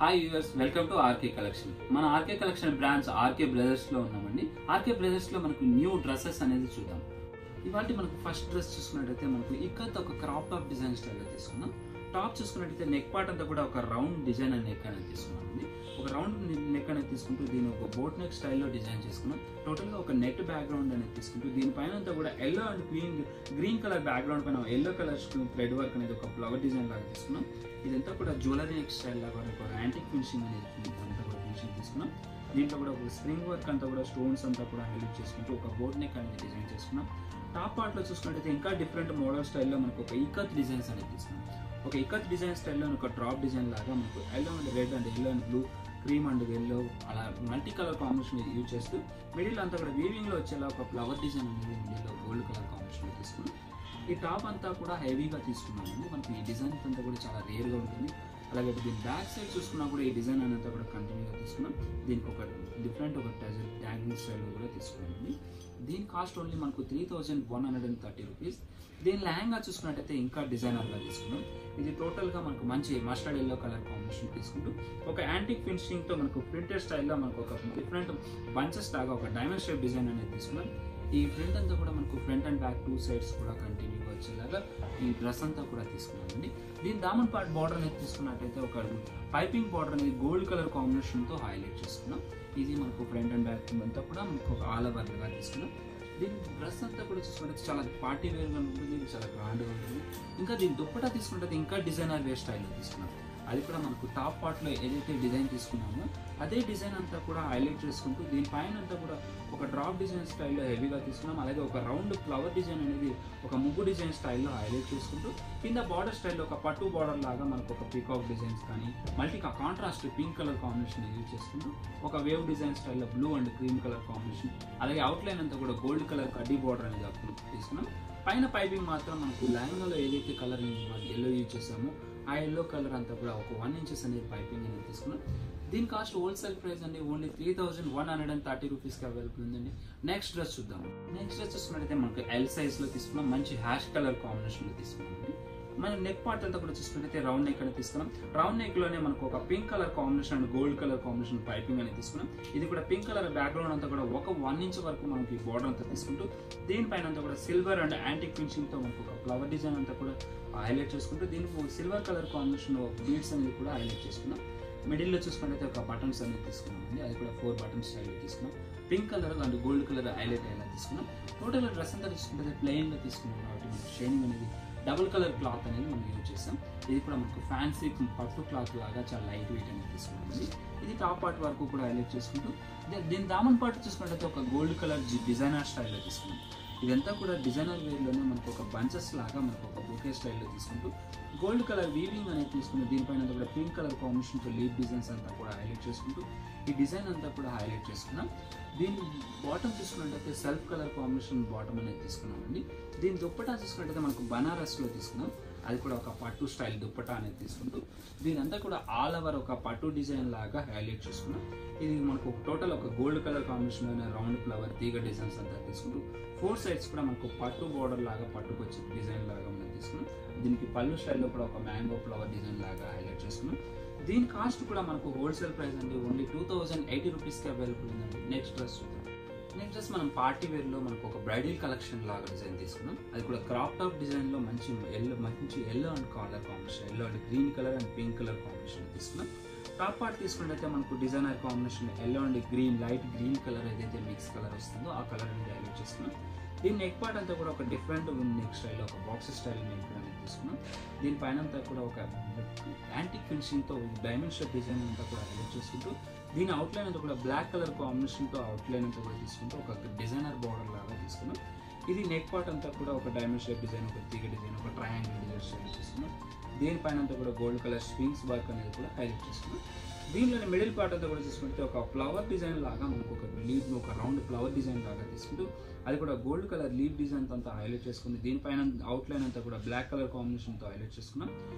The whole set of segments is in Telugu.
Hi viewers, welcome to RK collection. మన RK collection brands RK brothers లో ఉన్నామండి. ఆర్కే బ్రదర్స్ లో మనకు న్యూ డ్రెస్సెస్ అనేది చూద్దాం. ఇవాళ మనకు ఫస్ట్ డ్రెస్ చూసుకున్నట్టయితే మనకు ఇక్కత ఒక క్రాప్ టాప్ డిజైన్ స్టైల్లో తీసుకున్నాం. టాప్ చూసుకున్నట్టయితే నెక్ పార్ట్ అంతా కూడా ఒక రౌండ్ డిజైన్ అనే నెక్ అనేది తీసుకున్నామండి. ఒక రౌండ్ నెక్ అనేది తీసుకుంటూ దీని ఒక బోట్ నెక్ స్టైల్లో డిజైన్ చేసుకున్నాం. టోటల్గా ఒక నెట్ బ్యాక్గ్రౌండ్ అనేది తీసుకుంటూ దీనిపైన అంతా కూడా yellow and green colour background పైన ఎల్లో కలర్ థ్రెడ్ వర్క్ అనేది ఒక ఫ్లవర్ డిజైన్ లాగా తీసుకున్నాం. ఇదంతా కూడా జ్యువెలరీ నెక్ స్టైల్ లాగా ఒక యాంటిక్ ఫినిషింగ్ అనేది అంతా కూడా ఫినిషింగ్ తీసుకున్నాం. దీంట్లో కూడా ఒక స్ప్రింగ్ వర్క్ అంతా కూడా స్టోన్స్ అంతా కూడా హైలైట్ చేసుకుంటూ ఒక బోట్ నెక్ అనేది డిజైన్ చేసుకున్నాం. టాప్ పార్ట్లో చూసుకున్నట్టయితే ఇంకా డిఫరెంట్ మోడల్ స్టైల్లో మనకు ఒక ఇక్కత్ డిజైన్స్ అనేది తీసుకున్నాం. ఒక ఇక్కత్ డిజైన్ స్టైల్లో ఒక డ్రాప్ డిజైన్ లాగా మనకు yellow and red and yellow and blue, cream and yellow అలా మల్టీ కలర్ కాంబినేషన్ యూజ్ చేస్తూ మిడిల్ అంతా కూడా వీవింగ్లో వచ్చేలా ఒక ఫ్లవర్ డిజైన్ అనేది మిడిల్లో గోల్డ్ కలర్ కాంబినేషన్లో తీసుకున్నాం. ఈ టాప్ అంతా కూడా హెవీగా తీసుకున్నామండి. మనకి ఈ డిజైన్ అంతా కూడా చాలా రేర్గా ఉంటుంది. అలాగే దీని బ్యాక్ సైడ్ చూసుకున్నా కూడా ఈ డిజైన్ అంతా కూడా కంటిన్యూగా తీసుకున్నాం. దీనికి ఒక డిఫరెంట్ ఒక ట్యాగింగ్ స్టైల్ కూడా తీసుకున్నామండి. దీని కాస్ట్ ఓన్లీ మనకు 3130 రూపీస్. దీని లెహంగా చూసుకున్నట్టయితే ఇంకా డిజైనర్గా తీసుకున్నాం. ఇది టోటల్గా మనకు మంచి మస్టర్డ్ ఎల్లో కలర్ కాంబినేషన్ తీసుకుంటూ ఒక యాంటిక్ ఫినిషింగ్తో మనకు ప్రింటెడ్ స్టైల్లో మనకు ఒక డిఫరెంట్ బంచెస్ లాగా ఒక డైమండ్ షేప్ డిజైన్ అనేది తీసుకున్నాం. ఈ ప్రింట్ అంతా కూడా మనకు front and back two sides కూడా కంటిన్యూగా వచ్చేలాగా ఈ డ్రెస్ అంతా కూడా తీసుకున్నామండి. దీని దామన్ పార్ట్ బార్డర్ అనేది తీసుకున్నట్టయితే ఒక పైపింగ్ బార్డర్ అనేది గోల్డ్ కలర్ కాంబినేషన్తో హైలైట్ చేసుకున్నాం. ఇది మనకు ఫ్రంట్ అండ్ బ్యాక్ అంతా కూడా మనకు ఒక ఆల్ ఓవర్గా తీసుకున్నాం. దీని డ్రెస్ అంతా కూడా చూసుకుంటే చాలా పార్టీ వేర్గా ఉంటుంది, చాలా గ్రాండ్గా ఉంటుంది. ఇంకా దీని దుప్పటా తీసుకుంటే ఇంకా డిజైనర్ వేర్ స్టైల్లో తీసుకున్నాం. అది కూడా మనకు టాప్ పార్ట్లో ఏదైతే డిజైన్ తీసుకున్నామో అదే డిజైన్ అంతా కూడా హైలైట్ చేసుకుంటూ దీనిపైన అంతా కూడా ఒక డ్రాప్ డిజైన్ స్టైల్లో హెవీగా తీసుకున్నాం. అలాగే ఒక రౌండ్ ఫ్లవర్ డిజైన్ అనేది ఒక ముగ్గు డిజైన్ స్టైల్లో హైలైట్ చేసుకుంటూ కింద బార్డర్ స్టైల్లో ఒక పట్టు బార్డర్ లాగా మనకు ఒక పీకాక్ డిజైన్స్ కానీ multi contrast pink colour combination use చేసుకుంటూ ఒక వేవ్ డిజైన్ స్టైల్లో blue and cream colour combination, అలాగే అవుట్లైన్ అంతా కూడా గోల్డ్ కలర్ కడ్డీ బార్డర్ అనేది తీసుకున్నాం. పైన పైపింగ్ మాత్రం మనకు లెహంగాలో ఏదైతే కలర్ ఎల్లో యూజ్ చేసామో ఆ ఎల్లో కలర్ అంతా కూడా ఒక 1 ఇంచెస్ అనేది పైపింగ్ అనేది తీసుకున్నాం. దీని కాస్ట్ హోల్సేల్ ప్రైస్ అండి ఓన్లీ 3130 రూపీస్కి అవైలబుల్ ఉందండి. నెక్స్ట్ డ్రెస్ చూద్దాం. నెక్స్ట్ డ్రెస్ చూసుకున్నట్టయితే మనకు ఎల్ సైజ్లో తీసుకున్నాం. మంచి హ్యాష్ కలర్ కాంబినేషన్లో తీసుకున్నాం. మన నెక్ పార్ట్ అంతా కూడా చూసుకున్నట్టయితే రౌండ్ నెక్ అనేది తీసుకున్నాం. రౌండ్ నెక్ లోనే మనకు ఒక pink colour combination and gold colour combination piping అనేది తీసుకున్నాం. ఇది కూడా పింక్ కలర్ బ్యాక్గ్రౌండ్ అంతా కూడా ఒక 1 ఇంచ్ వరకు మనకి బార్డర్ అంతా తీసుకుంటూ దీనిపైన అంతా కూడా సిల్వర్ అండ్ యాంటిక్ ఫినిషింగ్ తో మనకు ఒక ఫ్లవర్ డిజైన్ అంతా కూడా హైలైట్ చేసుకుంటూ దీనికి సిల్వర్ కలర్ కాంబినేషన్ బీడ్స్ అనేది కూడా హైలైట్ చేసుకున్నాం. మిడిల్లో చూసుకున్నట్టయితే ఒక బటన్స్ అనేది తీసుకున్నామండి. అది కూడా 4 బటన్స్ స్టైల్లో తీసుకున్నాం. Pink colour and gold colour highlight అయ్యేలా తీసుకున్నాం. టోటల్ డ్రెస్ అంతా తీసుకుంటే ప్లెయిన్గా తీసుకున్నాం కాబట్టి మనకి షైనింగ్ అనేది డబుల్ కలర్ క్లాత్ అనేది మనం యూజ్ చేస్తాం. ఇది కూడా మనకు ఫ్యాన్సీ పట్టు క్లాత్ లాగా చాలా లైట్ వెయిట్ అనేది తీసుకున్నామండి. ఇది టాప్ పార్ట్ వరకు కూడా హైలైట్ చేసుకుంటూ దీని దామన్ పార్ట్ చూసుకున్నట్టయితే ఒక గోల్డ్ కలర్ డిజైనర్ స్టైల్లో తీసుకున్నాం. ఇదంతా కూడా డిజైనర్ వేర్లోనే మనకు ఒక బంచెస్ లాగా మనకు ఒక బొకే స్టైల్లో తీసుకుంటూ గోల్డ్ కలర్ వీవింగ్ అనేది తీసుకుంటూ దీనిపైన కూడా పింక్ కలర్ కాంబినేషన్తో లీవ్ డిజైన్స్ అంతా కూడా హైలైట్ చేసుకుంటూ ఈ డిజైన్ అంతా కూడా హైలైట్ చేసుకున్నాం. దీని బాటమ్ చూసుకున్నట్టయితే సెల్ఫ్ కలర్ కాంబినేషన్ బాటమ్ అనేది తీసుకున్నామండి. దీని దుప్పటా చూసుకున్నట్టయితే మనకు బనారస్లో తీసుకున్నాం. అది కూడా ఒక పట్టు స్టైల్ దుప్పటా అనేది తీసుకుంటూ దీనంతా కూడా ఆల్ ఓవర్ ఒక పట్టు డిజైన్ లాగా హైలైట్ చేసుకున్నాం. ఇది మనకు టోటల్ ఒక గోల్డ్ కలర్ కాంబినేషన్లోనే రౌండ్ ఫ్లవర్ తీగ డిజైన్స్ అంతా తీసుకుంటూ 4 సైడ్స్ కూడా మనకు పట్టు బార్డర్ లాగా పట్టుకొచ్చి డిజైన్ లాగా మనం తీసుకున్నాం. దీనికి పళ్ళు స్టైల్లో కూడా ఒక మ్యాంగో ఫ్లవర్ డిజైన్ లాగా హైలైట్ చేసుకున్నాం. దీని కాస్ట్ కూడా మనకు హోల్సేల్ ప్రైస్ అండి ఓన్లీ 2080 రూపీస్కి అవైలబుల్ ఉందండి. నెక్స్ట్ డ్రెస్ చూద్దాం. నెక్స్ట్ డ్రెస్ మనం పార్టీ వేర్లో మనకు ఒక బ్రైడల్ కలెక్షన్ లాగా డిజైన్ తీసుకున్నాం. అది కూడా క్రాప్ టాప్ డిజైన్లో మంచి yellow and colour combination, yellow and green colour and pink colour combination తీసుకున్నాం. టాప్ పార్ట్ తీసుకున్నట్టయితే మనకు designer combination yellow and green light green colour ఏదైతే మిక్స్ కలర్ వస్తుందో ఆ కలర్ అనేది హైలైట్ చేసుకున్నాం. దీని నెక్ పార్ట్ అంతా కూడా ఒక డిఫరెంట్ నెక్ స్టైల్లో ఒక బాక్స్ స్టైల్ నెక్ అనేది తీసుకున్నాం. దీనిపైన అంతా కూడా ఒక యాంటిక్ ఫినిషింగ్తో డైమండ్ షేప్ డిజైన్ అంతా కూడా హైలైట్ చేసుకుంటూ దీని అవుట్లైన్ అంతా కూడా బ్లాక్ కలర్ కాంబినేషన్తో అవుట్లైన్ అంతా కూడా తీసుకుంటూ ఒక డిజైనర్ బార్డర్ లాగా తీసుకున్నాం. ఇది నెక్ పార్ట్ అంతా కూడా ఒక డైమండ్ షేప్ డిజైన్, ఒక తీగ డిజైన్, ఒక ట్రయాంగిల్ డిజైన్ స్టైల్ తీసుకున్నాం. దీనిపైన అంతా కూడా గోల్డ్ కలర్ స్ప్రింగ్స్ వర్క్ అనేది కూడా హైలైట్ చేసుకున్నాం. దీనిలోని మిడిల్ పార్ట్ అంతా కూడా తీసుకుంటే ఒక ఫ్లవర్ డిజైన్ లాగా మనకు ఒక లీవ్ ఒక రౌండ్ ఫ్లవర్ డిజైన్ లాగా తీసుకుంటూ అది కూడా గోల్డ్ కలర్ లీవ్ డిజైన్ అంతా హైలైట్ చేసుకుని దీనిపైన అవుట్లైన్ అంతా కూడా బ్లాక్ కలర్ కాంబినేషన్తో హైలైట్ చేసుకున్నాం.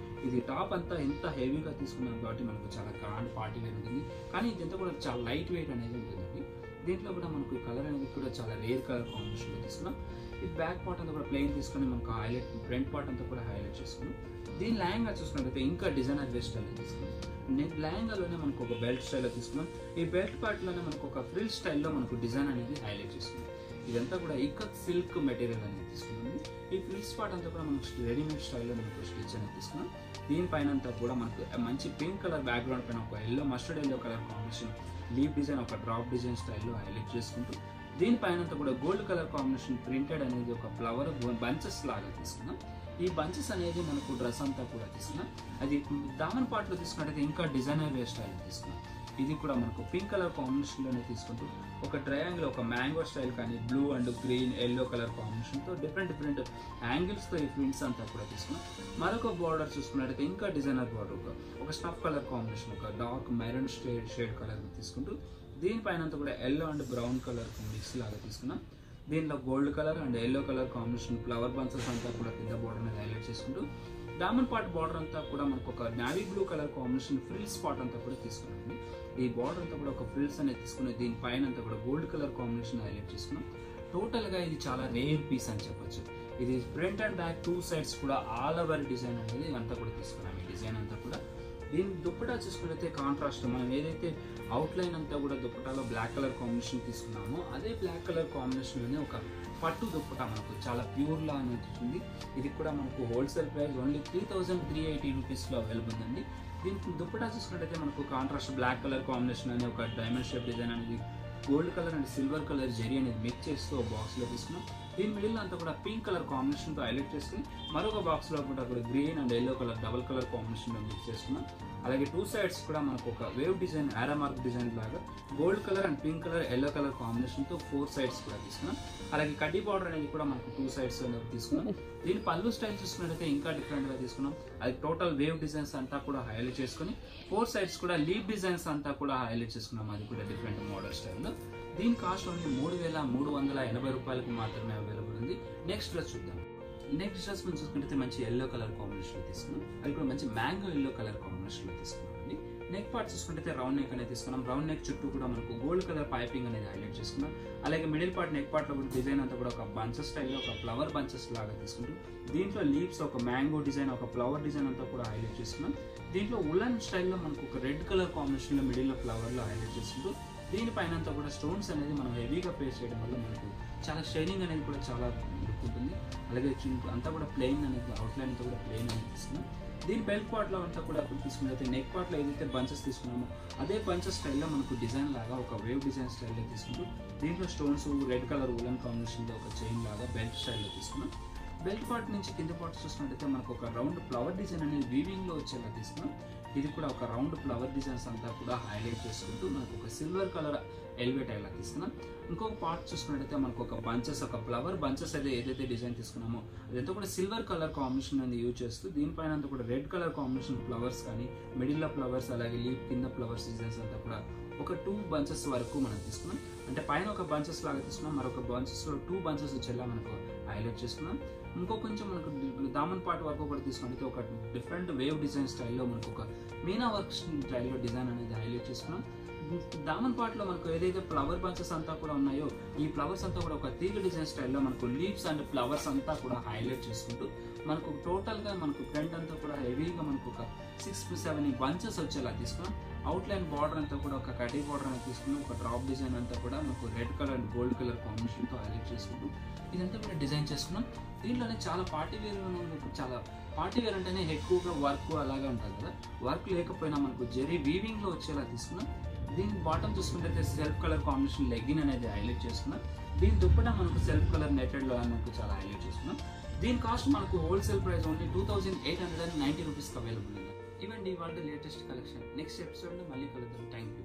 ఇది టాప్ అంతా ఎంత హెవీగా తీసుకున్నాం కాబట్టి మనకు చాలా గ్రాండ్ పార్టీ వేర్ ఉంటుంది. కానీ ఇదంతా కూడా చాలా లైట్ వెయిట్ అనేది ఉంటుందండి. దీంట్లో కూడా మనకు కలర్ అనేది కూడా చాలా రేర్ కలర్ కాంబినేషన్లో తీసుకున్నాం. ఈ బ్యాక్ పార్ట్ అంతా కూడా ప్లెయిన్ తీసుకొని మనకు హైలైట్, ఫ్రంట్ పార్ట్ అంతా కూడా హైలైట్ చేసుకున్నాం. దీని లెహంగా చూసుకున్నట్లయితే ఇంకా డిజైనర్ వేర్ స్టైల్ తీసుకున్నాం. లెహంగాలోనే మనకు ఒక బెల్ట్ స్టైల్లో తీసుకున్నాం. ఈ బెల్ట్ పార్ట్లోనే మనకు ఒక ఫ్రిల్ స్టైల్లో మనకు డిజైన్ అనేది హైలైట్ చేసుకున్నాం. ఇదంతా కూడా ఇక్కత్ సిల్క్ మెటీరియల్ అనేది తీసుకున్నాం. ఈ ఫ్రిల్స్ పార్ట్ అంతా కూడా మనకు రెడీమేడ్ స్టైల్లో మనకు స్టిచ్ అనేది తీసుకున్నాం. దీనిపైన అంతా కూడా మనకు మంచి పింక్ కలర్ బ్యాక్గ్రౌండ్ పైన ఒక yellow, mustard yellow colour combination leaf design, ఒక డ్రాప్ డిజైన్ స్టైల్లో హైలైట్ చేసుకుంటూ దీనిపైన అంతా కూడా గోల్డ్ కలర్ కాంబినేషన్ ప్రింటెడ్ అనేది ఒక ఫ్లవర్ బంచెస్ లాగా తీసుకున్నాం. ఈ బంచెస్ అనేది మనకు డ్రెస్ అంతా కూడా తీసుకున్నాం. అది దామన్ పార్ట్లో తీసుకున్నట్టయితే ఇంకా డిజైనర్ వేర్ స్టైల్ తీసుకున్నాం. ఇది కూడా మనకు పింక్ కలర్ కాంబినేషన్లోనే తీసుకుంటూ ఒక ట్రయాంగిల్, ఒక మ్యాంగో స్టైల్ కానీ blue and green, yellow colour కాంబినేషన్తో డిఫరెంట్ యాంగిల్స్తో ఈ ప్రింట్స్ అంతా కూడా తీసుకున్నాం. మరొక బార్డర్ చూసుకున్నట్టయితే ఇంకా డిజైనర్ బార్డర్, ఒక స్టఫ్ కలర్ కాంబినేషన్, ఒక డార్క్ మెరూన్ షేడ్ కలర్ తీసుకుంటూ దీనిపైన అంతా కూడా yellow and brown colour mix లాగా తీసుకున్నాం. దీనిలో gold colour and yellow colour combination flower bunches అంతా కూడా కింద బార్డర్ అనేది హైలైట్ చేసుకుంటూ డామన్ పార్ట్ బార్డర్ అంతా కూడా మనకు ఒక navy blue colour combination frills part అంతా కూడా తీసుకున్నాం. ఈ బార్డర్ అంతా కూడా ఒక ఫ్రిల్స్ అనేది తీసుకుని దీనిపైన అంతా కూడా గోల్డ్ కలర్ కాంబినేషన్ హైలైట్ చేసుకున్నాం. టోటల్గా ఇది చాలా రేర్ పీస్ అని చెప్పొచ్చు. ఇది front and back two sides కూడా ఆల్ ఓవర్ డిజైన్ అనేది అంతా కూడా తీసుకున్నాం. ఈ డిజైన్ అంతా కూడా దీని దుప్పటా చూసుకున్నట్లయితే కాంట్రాస్ట్, మనం ఏదైతే అవుట్లైన్ అంతా కూడా దుప్పటాలో బ్లాక్ కలర్ కాంబినేషన్ తీసుకున్నామో అదే బ్లాక్ కలర్ కాంబినేషన్లోనే ఒక పట్టు దుప్పటా మనకు చాలా ప్యూర్లా అనేది. ఇది కూడా మనకు హోల్సేల్ ప్రైస్ ఓన్లీ 3380 రూపీస్లో అవైలబుల్ ఉంది. దీనికి దుప్పటా చూసుకున్నట్టయితే మనకు కాంట్రాస్ట్ బ్లాక్ కలర్ కాంబినేషన్ అనే ఒక డైమండ్ షేప్ డిజైన్ అనేది gold colour and silver colour zari అనేది మిక్స్ చేస్తూ బాక్స్లో తీసుకున్నాం. దీని మిడిల్ అంతా కూడా పింక్ కలర్ కాంబినేషన్తో హైలైట్ చేసుకుని మరొక బాక్స్లో కూడా green and yellow colour double colour కాంబినేషన్లో మిక్స్ చేసుకున్నాం. అలాగే టూ సైడ్స్ కూడా మనకు ఒక wave design, arrow mark design లాగా gold colour and pink colour, yellow colour కాంబినేషన్తో 4 సైడ్స్ కూడా తీసుకున్నాం. అలాగే కడ్డీ బార్డర్ అనేది కూడా మనకు 2 సైడ్స్ తీసుకున్నాం. దీని పళ్ళు స్టైల్ చూసుకున్నట్టయితే ఇంకా డిఫరెంట్గా తీసుకున్నాం. అది టోటల్ వేవ్ డిజైన్స్ అంతా కూడా హైలైట్ చేసుకుని 4 సైడ్స్ కూడా లీఫ్ డిజైన్స్ అంతా కూడా హైలైట్ చేసుకున్నాం. అది కూడా డిఫరెంట్ మోడల్ స్టైల్లో. దీని కాస్ట్ ఓన్లీ 3380 రూపాయలకు మాత్రమే అవైలబుల్ ఉంది. నెక్స్ట్ డ్రెస్ చూద్దాం. నెక్స్ట్ డ్రెస్ మనం చూసుకుంటే మంచి ఎల్లో కలర్ కాంబినేషన్ తీసుకున్నాం. అది కూడా మంచి మ్యాంగో ఎల్లో కలర్ కాంబినేషన్లో తీసుకున్నాం అండి. నెక్ పార్ట్ చూసుకుంటే రౌండ్ నెక్ అనేది తీసుకున్నాం. రౌండ్ నెక్ చుట్టూ కూడా మనకు గోల్డ్ కలర్ పైపింగ్ అనేది హైలైట్ చేసుకున్నాం. అలాగే మిడిల్ పార్ట్ నెక్ పార్ట్లో కూడా డిజైన్ అంతా కూడా ఒక బంచెస్ స్టైల్లో, ఒక ఫ్లవర్ బంచెస్ లాగా తీసుకుంటూ దీంట్లో లీవ్స్, ఒక మ్యాంగో డిజైన్, ఒక ఫ్లవర్ డిజైన్ అంతా కూడా హైలైట్ చేసుకున్నాం. దీంట్లో ఉలన్ స్టైల్లో మనకు ఒక రెడ్ కలర్ కాంబినేషన్లో మిడిల్లో ఫ్లవర్లో హైలైట్ చేసుకుంటూ దీనిపైన అంతా కూడా స్టోన్స్ అనేది మనం హెవీగా పేస్ట్ చేయడం వల్ల మనకు చాలా షైనింగ్ అనేది కూడా చాలా లుక్ ఉంటుంది. అలాగే అంతా కూడా ప్లెయిన్ అనేది, అవుట్లైన్ అంతా కూడా ప్లెయిన్ అనేది తీసుకున్నాం. దీని బెల్ట్ పార్ట్లో అంతా కూడా తీసుకున్నట్లయితే నెక్ పార్ట్లో ఏదైతే బంచెస్ తీసుకున్నామో అదే బంచెస్ స్టైల్లో మనకు డిజైన్ లాగా ఒక వేవ్ డిజైన్ స్టైల్లో తీసుకుంటూ దీంట్లో స్టోన్స్, రెడ్ కలర్ ఉలన్ కాంబినేషన్లో ఒక చైన్ లాగా బెల్ట్ స్టైల్లో తీసుకున్నాం. బెల్ట్ పార్ట్ నుంచి కింద పార్ట్ చూసుకున్నట్టయితే మనకు ఒక రౌండ్ ఫ్లవర్ డిజైన్ అనేది వీవింగ్లో వచ్చేలా తీసుకున్నాం. ఇది కూడా ఒక రౌండ్ ఫ్లవర్ డిజైన్స్ అంతా కూడా హైలైట్ చేసుకుంటూ మనకు ఒక సిల్వర్ కలర్ ఎలివేట్ అయ్యేలా తీసుకున్నాం. ఇంకొక పార్ట్ చూసుకున్నట్టయితే మనకు ఒక బంచెస్, ఒక ఫ్లవర్ బంచెస్ అయితే ఏదైతే డిజైన్ తీసుకున్నామో అదంతా కూడా సిల్వర్ కలర్ కాంబినేషన్ అనేది యూజ్ చేస్తూ దీనిపైన అంతా కూడా రెడ్ కలర్ కాంబినేషన్ ఫ్లవర్స్ కానీ మిడిల్లో ఫ్లవర్స్, అలాగే లీఫ్ కింద ఫ్లవర్స్ డిజైన్స్ అంతా కూడా ఒక 2 బంచెస్ వరకు మనం తీసుకున్నాం. అంటే పైన ఒక బంచెస్ లాగా తీసుకున్నాం, మరొక బంచెస్లో 2 బంచెస్ వచ్చేలా మనకు హైలైట్ చేసుకున్నాం. ఇంకో కొంచెం మనకు దామన్ పార్ట్ వరకు కూడా తీసుకుంటే ఒక డిఫరెంట్ వేవ్ డిజైన్ స్టైల్లో మనకు ఒక మీనా వర్క్ స్టైల్లో డిజైన్ అనేది హైలైట్ చేసుకున్నాం. దామన్ పార్ట్లో మనకు ఏదైతే ఫ్లవర్ బంచెస్ అంతా కూడా ఉన్నాయో ఈ ఫ్లవర్స్ అంతా కూడా ఒక తీగ డిజైన్ స్టైల్లో మనకు లీవ్స్ అండ్ ఫ్లవర్స్ అంతా కూడా హైలైట్ చేసుకుంటూ మనకు టోటల్గా మనకు ఫ్రంట్ అంతా కూడా హెవీగా మనకు ఒక 6 to 7 బంచెస్ వచ్చేలా తీసుకున్నాం. అవుట్లైన్ బార్డర్ అంతా కూడా ఒక కటీ బార్డర్ అనేది తీసుకున్నాం. ఒక డ్రాప్ డిజైన్ అంతా కూడా మనకు red colour and gold colour కాంబినేషన్తో హైలైట్ చేసుకుంటూ ఇదంతా కూడా డిజైన్ చేసుకున్నాం. దీంట్లోనే చాలా పార్టీ వేర్, చాలా పార్టీ వేర్ అంటేనే ఎక్కువగా వర్క్ అలాగే ఉంటుంది కదా, వర్క్ లేకపోయినా మనకు జరీ వీవింగ్లో వచ్చేలా తీసుకున్నాం. దీని బాటమ్ చూసుకుంటే సెల్ఫ్ కలర్ కాంబినేషన్ లెగ్గిన్ అనేది హైలైట్ చేసుకున్నాం. దీని దుప్పటా మనకు సెల్ఫ్ కలర్ నెటెడ్లో మనకు చాలా హైలైట్ చేసుకున్నాం. దీని కాస్ట్ మనకు హోల్సేల్ ప్రైస్ ఓన్లీ 2890 రూపీస్కి అవైలబుల్ ఉంది. ఇవండి వాళ్ళ లేటెస్ట్ కలెక్షన్. నెక్స్ట్ ఎపిసోడ్లో మళ్ళీ కలుద్దాం. Thank you.